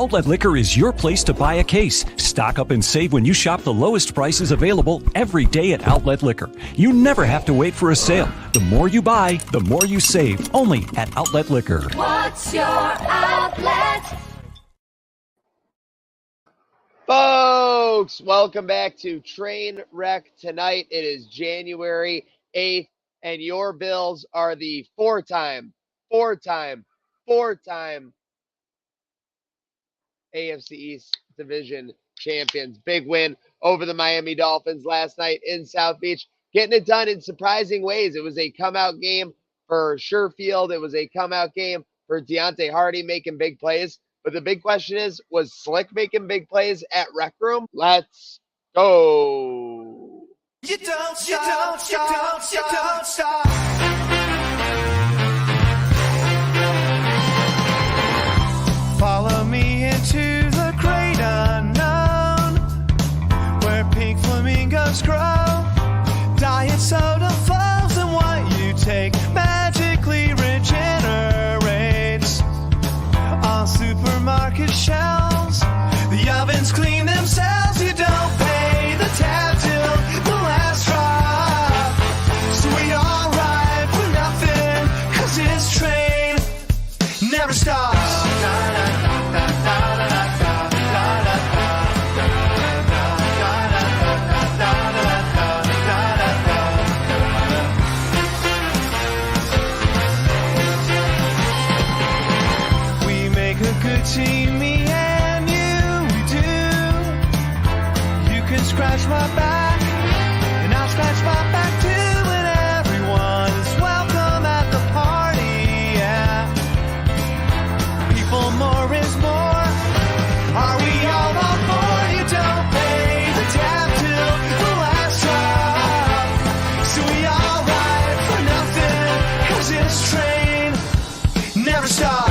Outlet Liquor is your place to buy a case. Stock up and save when you shop the lowest prices available every day at Outlet Liquor. You never have to wait for a sale. The more you buy, the more you save. Only at Outlet Liquor. What's your outlet? Folks, welcome back to Trainwreck. Tonight it is January 8th, and your Bills are the four-time AFC East Division champions. Big win over the Miami Dolphins last night in South Beach. Getting it done in surprising ways. It was a come-out game for Sherfield. It was a come-out game for Deontay Hardy making big plays. But the big question is, was Slick making big plays at Rec Room? Let's go. You don't stop. Follow me into the great unknown, where pink flamingos grow. Diet soda flows, and what you take magically regenerates. On supermarket shelves, the ovens clean themselves. You don't pay the tab till the last drop. So we all ride for nothing, 'cause this train never stops. Good team, me and you, we do. You can scratch my back, and I'll scratch my back too. And everyone is welcome at the party, yeah. People, more is more. Are we all on board? You don't pay the tab till the last drop. So we all ride for nothing, 'cause this train never stops.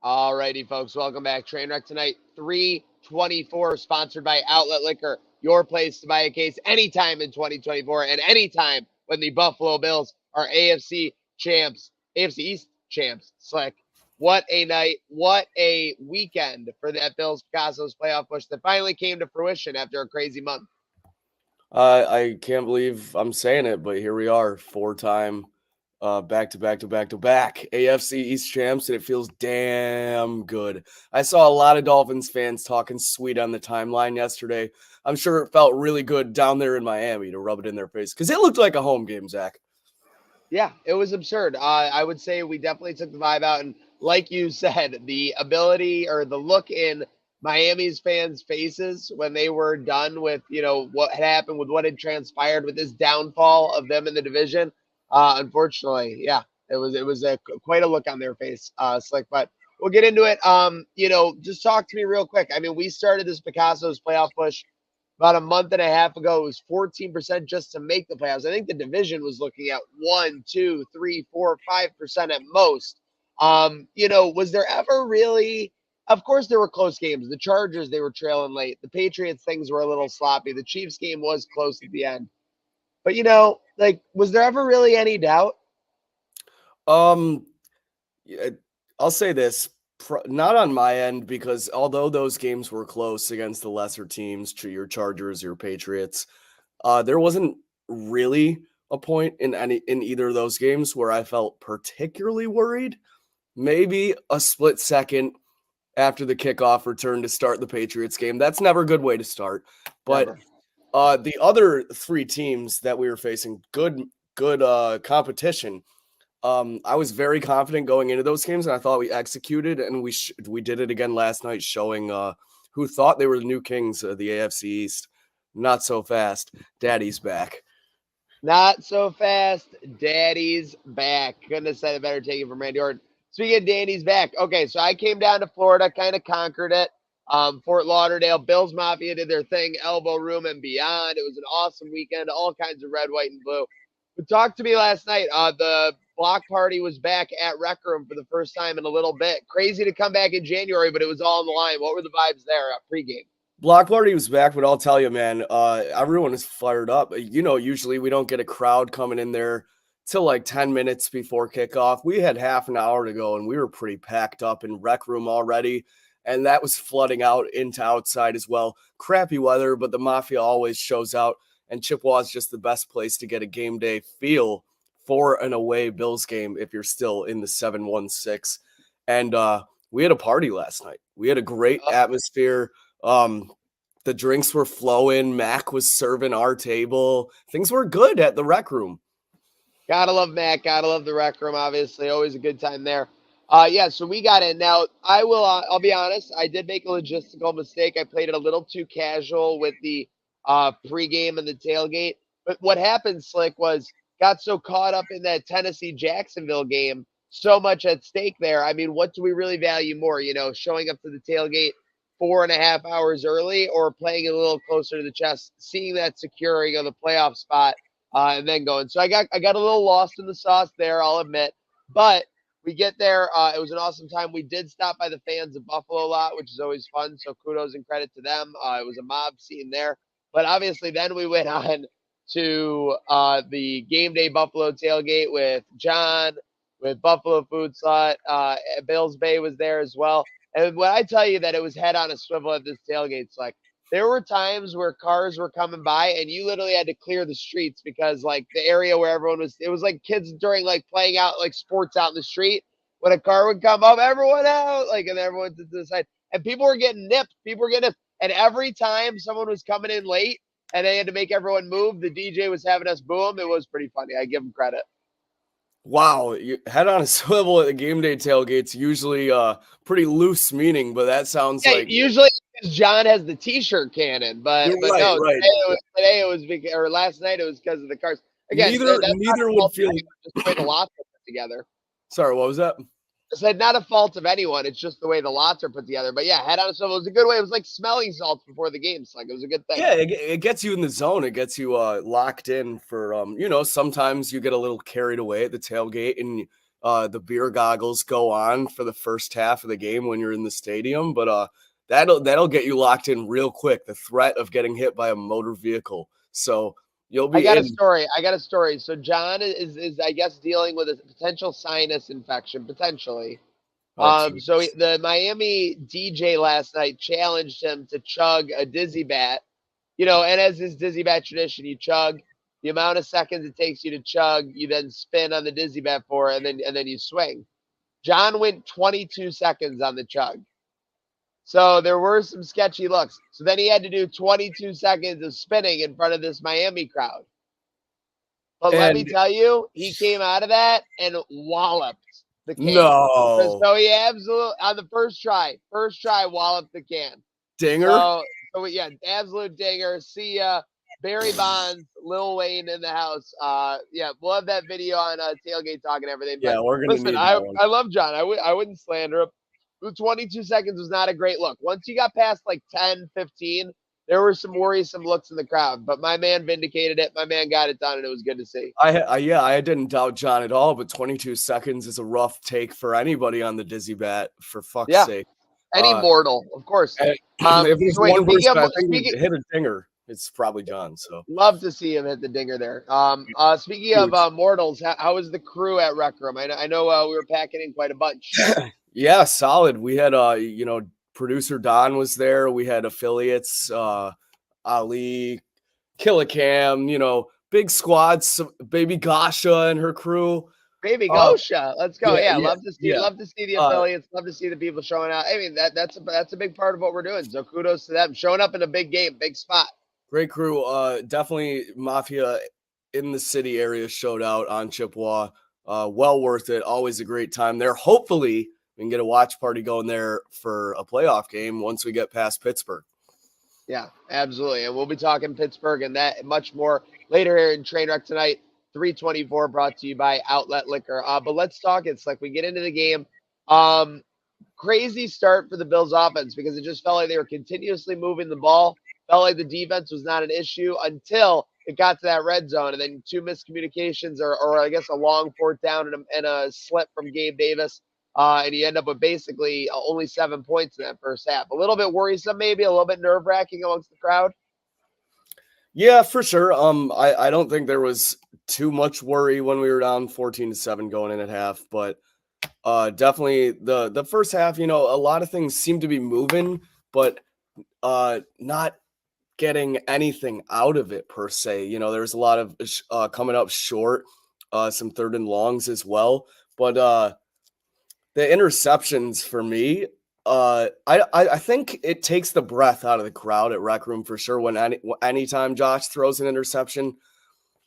Alrighty, folks, welcome back. Trainwreck tonight, 324, sponsored by Outlet Liquor. Your place to buy a case anytime in 2024 and anytime when the Buffalo Bills are AFC champs, AFC East champs. Slick, what a night, what a weekend for that Bills Picasso's playoff push that finally came to fruition after a crazy month. I can't believe I'm saying it, but here we are, four-time back-to-back AFC East champs, and it feels damn good. I saw a lot of Dolphins fans talking sweet on the timeline yesterday. I'm sure it felt really good down there in Miami to rub it in their face, because it looked like a home game, Zach. Yeah, it was absurd. I would say we definitely took the vibe out, and like you said, the ability or the look in Miami's fans' faces when they were done with, what had happened, with what had transpired with this downfall of them in the division. Unfortunately, yeah, it was quite a look on their face, Slick, but we'll get into it. Just talk to me real quick. I mean, we started this Picasso's playoff push about a month and a half ago. It was 14% just to make the playoffs. I think the division was looking at 1, 2, 3, 4, 5% at most. Was there ever really, of course there were close games. The Chargers, they were trailing late. The Patriots, things were a little sloppy. The Chiefs game was close at the end. But, was there ever really any doubt? I'll say this, not on my end, because although those games were close against the lesser teams, your Chargers, your Patriots, there wasn't really a point in either of those games where I felt particularly worried. Maybe a split second after the kickoff return to start the Patriots game. That's never a good way to start, but Never. The other three teams that we were facing, good competition. I was very confident going into those games, and I thought we executed, and we did it again last night, showing who thought they were the new kings of the AFC East. Not so fast. Daddy's back. Not so fast. Daddy's back. Couldn't have said it better. Take it from Randy Orton. Speaking of Daddy's back. Okay, so I came down to Florida, kind of conquered it. Fort Lauderdale, Bills Mafia did their thing, Elbow Room and beyond. It was an awesome weekend, all kinds of red, white, and blue. Talk to me last night. The block party was back at Rec Room for the first time in a little bit. Crazy to come back in January, but it was all on the line. What were the vibes there pregame? Block party was back, but I'll tell you, man, everyone is fired up. Usually we don't get a crowd coming in there till like 10 minutes before kickoff. We had half an hour to go, and we were pretty packed up in Rec Room already, and that was flooding out into outside as well. Crappy weather, but the Mafia always shows out, and Chippewa is just the best place to get a game day feel for an away Bills game if you're still in the 716. And we had a party last night. We had a great atmosphere. The drinks were flowing. Mac was serving our table. Things were good at the Rec Room. Gotta love Mac. Gotta love the Rec Room. Obviously, always a good time there. So we got in. Now, I'll be honest. I did make a logistical mistake. I played it a little too casual with the pregame and the tailgate. But what happened, Slick, was got so caught up in that Tennessee-Jacksonville game, so much at stake there. I mean, what do we really value more? Showing up to the tailgate 4.5 hours early, or playing it a little closer to the chest, seeing that securing of the playoff spot, and then going. So I got a little lost in the sauce there, I'll admit. But we get there. It was an awesome time. We did stop by the fans of Buffalo a lot, which is always fun. So kudos and credit to them. It was a mob scene there. But obviously, then we went on to the game day Buffalo tailgate with John, with Buffalo Food Slot. Bills Bay was there as well. And when I tell you that it was head on a swivel at this tailgate, it's like there were times where cars were coming by and you literally had to clear the streets because like the area where everyone was, it was like kids during like playing out like sports out in the street. When a car would come up, everyone out, like, and everyone to the side. And people were getting nipped. And every time someone was coming in late and they had to make everyone move, the DJ was having us boo him. It was pretty funny. I give him credit. Wow, you head on a swivel at the game day tailgates, usually pretty loose meaning, but that sounds like usually John has the t-shirt cannon, but right, no, right. Today it was because, or last night it was because of the cars. Again, neither would feel just the way the lots are put together. Sorry, what was that? I said not a fault of anyone. It's just the way the lots are put together. But yeah, head on a swivel. It was a good way. It was like smelling salts before the games. Like it was a good thing. Yeah, it gets you in the zone. It gets you locked in for sometimes you get a little carried away at the tailgate and the beer goggles go on for the first half of the game when you're in the stadium. But that'll get you locked in real quick. The threat of getting hit by a motor vehicle. So you'll be. I got a story. So John is I guess dealing with a potential sinus infection potentially. So the Miami DJ last night challenged him to chug a dizzy bat, and as is dizzy bat tradition, you chug the amount of seconds it takes you to chug, you then spin on the dizzy bat for, and then you swing. John went 22 seconds on the chug. So there were some sketchy looks. So then he had to do 22 seconds of spinning in front of this Miami crowd. But let me tell you, he came out of that and walloped the can. No. So he absolutely, on the first try, walloped the can. Dinger? So yeah, absolute dinger. See ya. Barry Bonds, Lil Wayne in the house. Yeah, we'll have that video on Tailgate Talk and everything. But yeah, we're going to listen, I love John. I wouldn't slander him. The 22 seconds was not a great look. Once you got past like 10, 15, there were some worrisome looks in the crowd, but my man vindicated it. My man got it done, and it was good to see. I didn't doubt John at all, but 22 seconds is a rough take for anybody on the dizzy bat, for fuck's sake. Any mortal, of course. If there's one person I think hit a dinger, it's probably John. So love to see him hit the dinger there. Speaking of mortals, how was the crew at Rec Room? I know we were packing in quite a bunch. Yeah, solid. We had producer Don was there. We had affiliates, Ali, Killicam, big squads, Baby Gasha and her crew. Baby Gosha, let's go. Love to see the affiliates, love to see the people showing out. I mean, that's a big part of what we're doing. So kudos to them. Showing up in a big game, big spot. Great crew. Definitely Mafia in the city area showed out on Chippewa. Well worth it. Always a great time there. Hopefully we can get a watch party going there for a playoff game once we get past Pittsburgh. Yeah, absolutely. And we'll be talking Pittsburgh and that much more later here in Trainwreck tonight. 324 brought to you by Outlet Liquor. But let's talk. It's like we get into the game. Crazy start for the Bills offense because it just felt like they were continuously moving the ball. Felt like the defense was not an issue until it got to that red zone, and then 2 miscommunications, or I guess a long 4th down and a slip from Gabe Davis, and you end up with basically only 7 points in that first half. A little bit worrisome, maybe a little bit nerve-wracking amongst the crowd. Yeah, for sure. I don't think there was too much worry when we were down 14-7 going in at half, but definitely the first half, a lot of things seem to be moving, but not getting anything out of it per se. There's a lot of coming up short, some 3rd and longs as well, but the interceptions for me, I think it takes the breath out of the crowd at Rec Room for sure when anytime Josh throws an interception.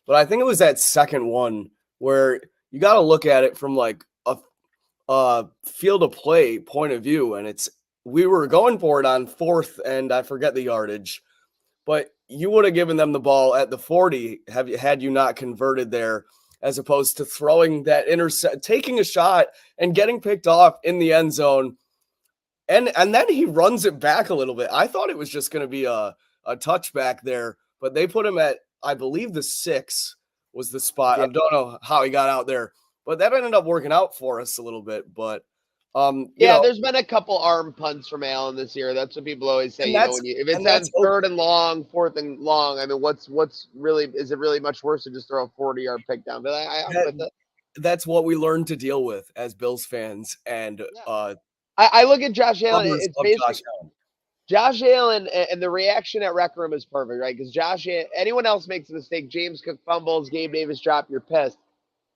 But I think it was that second one where you got to look at it from like a field of play point of view, and we were going for it on 4th, and I forget the yardage, but you would have given them the ball at the 40 had you not converted there, as opposed to throwing that taking a shot and getting picked off in the end zone. And then he runs it back a little bit. I thought it was just going to be a touchback there, but they put him at, I believe, the 6 was the spot. Yeah. I don't know how he got out there, but that ended up working out for us a little bit. But there's been a couple arm punts from Allen this year. That's what people always say. If it's on 3rd and long, 4th and long, I mean, what's really, is it really much worse to just throw a 40-yard pick down? But that's what we learned to deal with as Bills fans. And I look at Josh Allen. It's basically Josh Allen, and the reaction at Rec Room is perfect, right? Because anyone else makes a mistake, James Cook fumbles, Gabe Davis drop, you're pissed.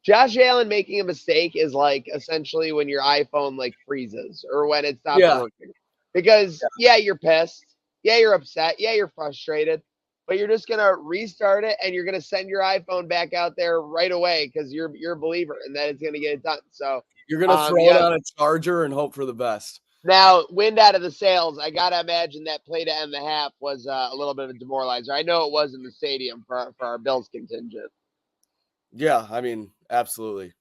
Josh Allen making a mistake is like essentially when your iPhone like freezes or when it's not working. Because you're pissed. Yeah, you're upset. Yeah, you're frustrated. But you're just gonna restart it and you're gonna send your iPhone back out there right away because you're a believer and that it's gonna get it done. So you're gonna throw it on a charger and hope for the best. Now, wind out of the sails. I gotta imagine that play to end the half was a little bit of a demoralizer. I know it was in the stadium for our Bills contingent. Yeah, I mean, absolutely.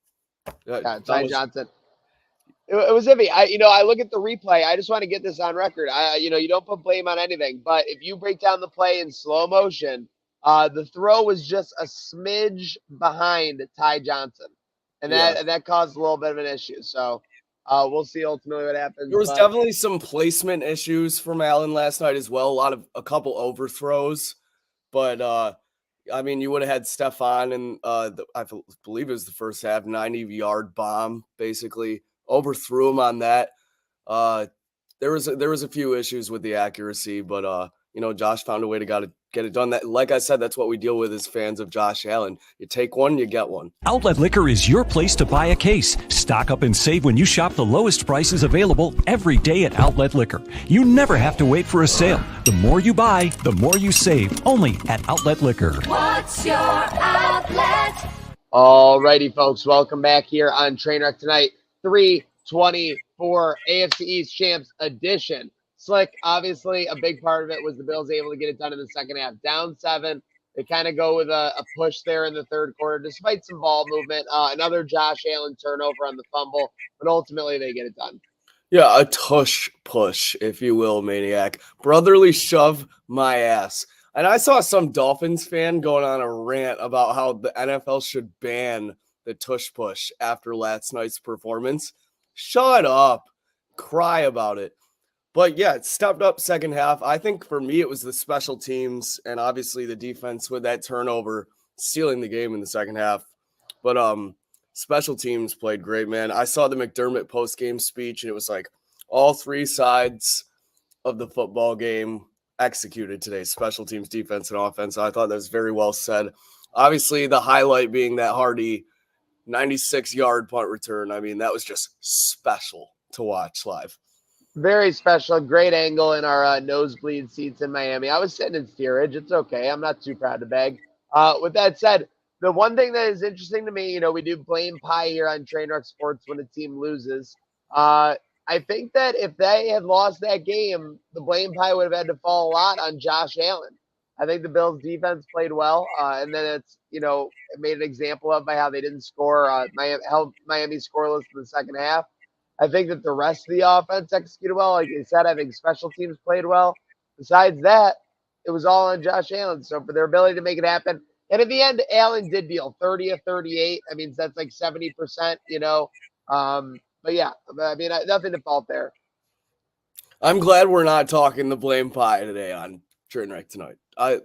Ty Johnson. It was iffy. I look at the replay. I just want to get this on record. You don't put blame on anything, but if you break down the play in slow motion, the throw was just a smidge behind Ty Johnson, and that caused a little bit of an issue. So we'll see ultimately what happens. There was definitely some placement issues from Allen last night as well. A couple overthrows, but I mean, you would have had Stephon and I believe it was the first half 90-yard bomb, basically overthrew him on that. There was a few issues with the accuracy, but Josh found a way to get it done. That, like I said, that's what we deal with as fans of Josh Allen. You take one, you get one. Outlet Liquor is your place to buy a case. Stock up and save when you shop the lowest prices available every day at Outlet Liquor. You never have to wait for a sale. The more you buy, the more you save. Only at Outlet Liquor. What's your outlet? Alrighty, folks. Welcome back here on Trainwreck tonight. 324 AFC East Champs edition. Slick, obviously, a big part of it was the Bills able to get it done in the second half. Down 7. They kind of go with a push there in the third quarter, despite some ball movement. Another Josh Allen turnover on the fumble, but ultimately they get it done. Yeah, a tush push, if you will, Maniac. Brotherly shove my ass. And I saw some Dolphins fan going on a rant about how the NFL should ban the tush push after last night's performance. Shut up. Cry about it. But yeah, it stepped up second half. I think for me, it was the special teams and obviously the defense with that turnover sealing the game in the second half. But special teams played great, man. I saw the McDermott post-game speech, and it was like all 3 sides of the football game executed today, special teams, defense, and offense. I thought that was very well said. Obviously, the highlight being that Hardy 96-yard punt return. I mean, that was just special to watch live. Very special. Great angle in our nosebleed seats in Miami. I was sitting in steerage. It's okay. I'm not too proud to beg. With that said, the one thing that is interesting to me, we do blame pie here on Trainwreck Sports when a team loses. I think that if they had lost that game, the blame pie would have had to fall a lot on Josh Allen. I think the Bills defense played well, and then it's, it made an example of by how they didn't score. Held Miami scoreless in the second half. I think that the rest of the offense executed well. Like I said, I think special teams played well. Besides that, it was all on Josh Allen. So for their ability to make it happen, And in the end, Allen did deal 30 of 38. I mean, that's like 70%, you know. But yeah, I mean, nothing to fault there. I'm glad we're not talking the blame pie today on Trainwreck tonight.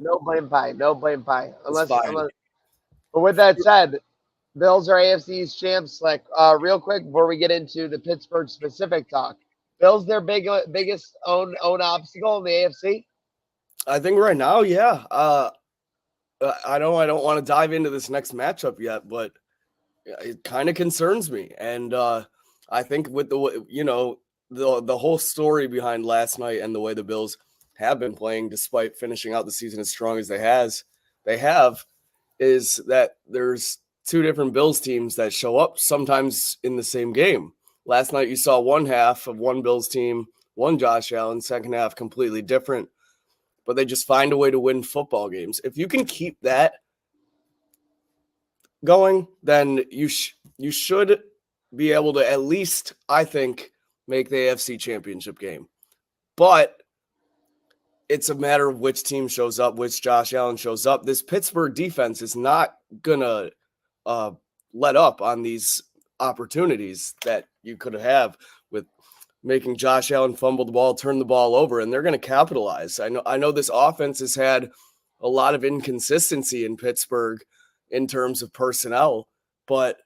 No blame pie. No blame pie. It's Unless. But with that said, Bills are AFC East champs. Like, real quick before we get into the Pittsburgh specific talk, Bills their biggest own obstacle in the AFC. I think right now, yeah. I don't want to dive into this next matchup yet, but it kind of concerns me. And I think with the whole story behind last night and the way the Bills have been playing, despite finishing out the season as strong as they have, is that there's two different Bills teams that show up sometimes in the same game. Last night you saw one half of one Bills team, one Josh Allen, second half completely different, but they just find a way to win football games. If you can keep that going, then you should be able to at least, I think, make the AFC Championship game. But it's a matter of which team shows up, which Josh Allen shows up. This Pittsburgh defense is not going to let up on these opportunities that you could have with making Josh Allen fumble the ball, turn the ball over, and they're going to capitalize. I know this offense has had a lot of inconsistency in Pittsburgh in terms of personnel, but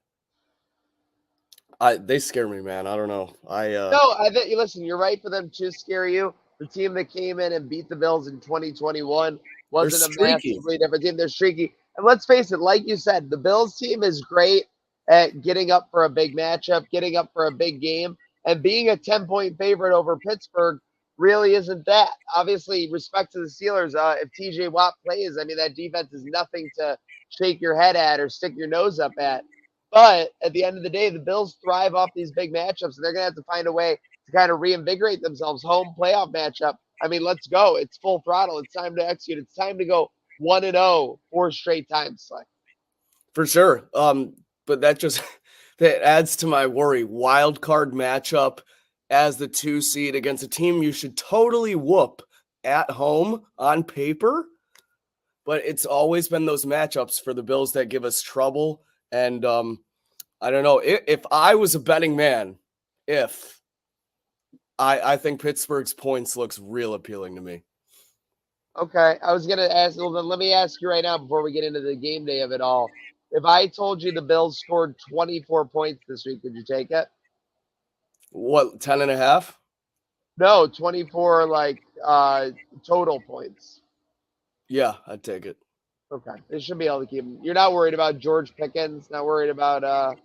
they scare me, man. I don't know. No, I think listen, you're right for them to scare you. The team that came in and beat the Bills in 2021 wasn't a massively different team. They're streaky. And let's face it, like you said, the Bills team is great at getting up for a big matchup, getting up for a big game, and being a 10-point favorite over Pittsburgh really isn't that. Obviously, respect to the Steelers. If TJ Watt plays, I mean, that defense is nothing to shake your head at or stick your nose up at. But at the end of the day, the Bills thrive off these big matchups, and they're going to have to find a way to kind of reinvigorate themselves. Home playoff matchup. I mean, let's go. It's full throttle. It's time to execute. It's time to go 1-0 4 straight times. Like, for sure. But that adds to my worry. Wild card matchup as the 2 seed against a team you should totally whoop at home on paper. But it's always been those matchups for the Bills that give us trouble. And I don't know. If I was a betting man, I think Pittsburgh's points looks real appealing to me. Okay, I was going to ask, well, then let me ask you right now before we get into the game day of it all. If I told you the Bills scored 24 points this week, would you take it? What, 10.5? No, 24 total points. Yeah, I'd take it. Okay, they should be able to keep them. You're not worried about George Pickens, not worried about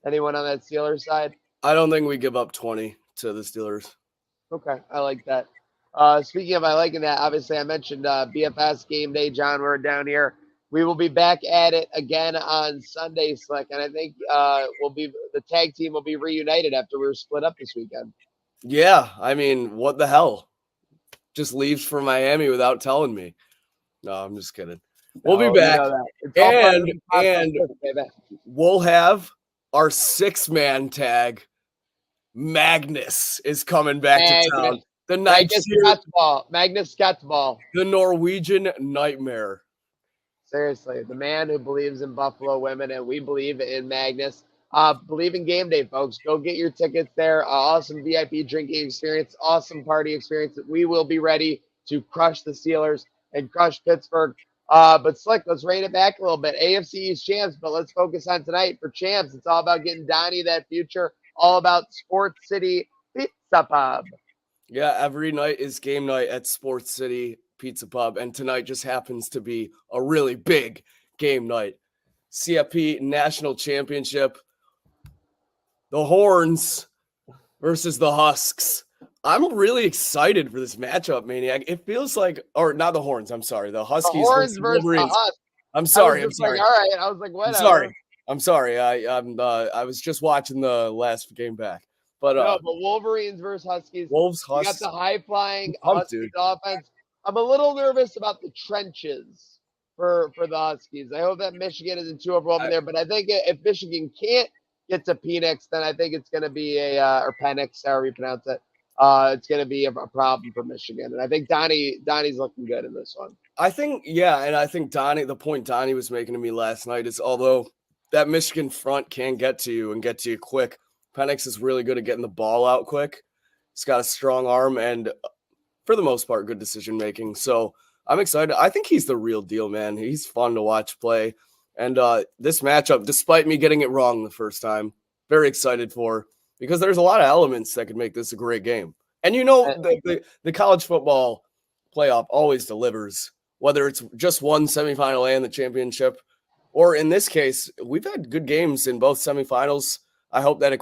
anyone on that Steelers side? I don't think we give up 20 to the Steelers. Okay, I like that. Speaking of I liking that, obviously I mentioned BFS game day, John. We're down here. We will be back at it again on Sunday, Slick, and I think the tag team will be reunited after we were split up this weekend. Yeah, I mean, what the hell? Just leaves for Miami without telling me. No, I'm just kidding. We'll be back, and we'll have our 6-man tag. Magnus is coming back to town. The Magnus Skattball. The Norwegian Nightmare. Seriously, the man who believes in Buffalo women, and we believe in Magnus. Believe in game day, folks. Go get your tickets there. Awesome VIP drinking experience, awesome party experience. We will be ready to crush the Steelers and crush Pittsburgh. But Slick, let's rein it back a little bit. AFC East champs, but let's focus on tonight. For champs, it's all about getting Donnie that future, all about Sports City Pizza Pub. Yeah, every night is game night at Sports City Pizza Pub, and tonight just happens to be a really big game night. CFP National Championship. The Horns versus the Husks. I'm really excited for this matchup, Maniac. It feels like, or not the Horns, I'm sorry. The Huskies the Horns versus the Husks. I'm sorry. All right. I was like, whatever. I'm sorry. I was just watching the last game back. But Wolverines versus Huskies. Wolves, Huskies. You got the high-flying Huskies offense. I'm a little nervous about the trenches for the Huskies. I hope that Michigan isn't too overwhelming there, but I think if Michigan can't get to Penix, then I think it's going to be or Penix, however you pronounce it. it's going to be a problem for Michigan. And I think Donnie's looking good in this one. I think, yeah, and I think the point Donnie was making to me last night is although that Michigan front can get to you and get to you quick, Penix is really good at getting the ball out quick. He's got a strong arm and, for the most part, good decision making. So I'm excited. I think he's the real deal, man. He's fun to watch play. And this matchup, despite me getting it wrong the first time, very excited for, because there's a lot of elements that could make this a great game. And the college football playoff always delivers, whether it's just one semifinal and the championship, or in this case, we've had good games in both semifinals. I hope that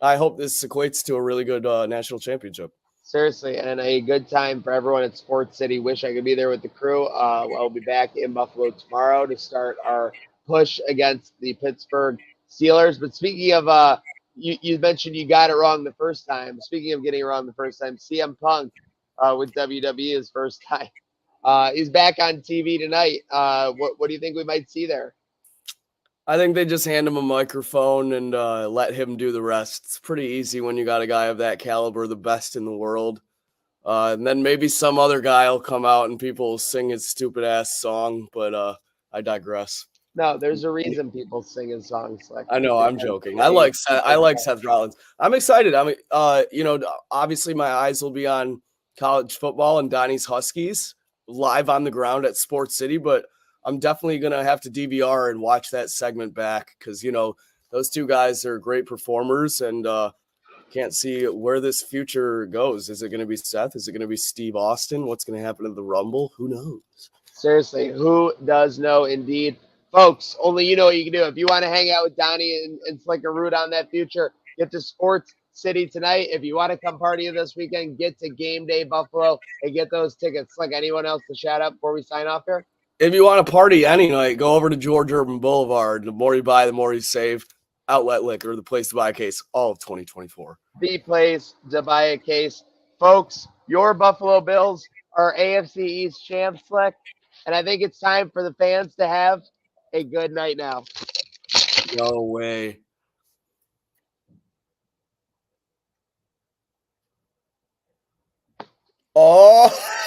I hope this equates to a really good national championship. Seriously, and a good time for everyone at Sports City. Wish I could be there with the crew. I'll be back in Buffalo tomorrow to start our push against the Pittsburgh Steelers. But speaking of, you mentioned you got it wrong the first time. Speaking of getting it wrong the first time, CM Punk with WWE his first time. He's back on TV tonight. What do you think we might see there? I think they just hand him a microphone and let him do the rest. It's pretty easy when you got a guy of that caliber, the best in the world. And then maybe some other guy will come out and people will sing his stupid ass song, but I digress. No, there's a reason people sing his songs. Like I know, I'm joking. I like Seth Rollins. I'm excited. I mean, obviously my eyes will be on college football and Donnie's Huskies live on the ground at Sports City, but I'm definitely going to have to DVR and watch that segment back because, those two guys are great performers and can't see where this future goes. Is it going to be Seth? Is it going to be Steve Austin? What's going to happen to the Rumble? Who knows? Seriously, who does know indeed? Folks, only you know what you can do. If you want to hang out with Donnie and Slick and root on that future, get to Sports City tonight. If you want to come party this weekend, get to Game Day Buffalo and get those tickets. Like anyone else to shout out before we sign off here? If you want to party any night, go over to George Urban Boulevard. The more you buy, the more you save. Outlet Liquor, the place to buy a case all of 2024. The place to buy a case. Folks, your Buffalo Bills are AFC East champs, Slick, and I think it's time for the fans to have a good night now. No way. Oh!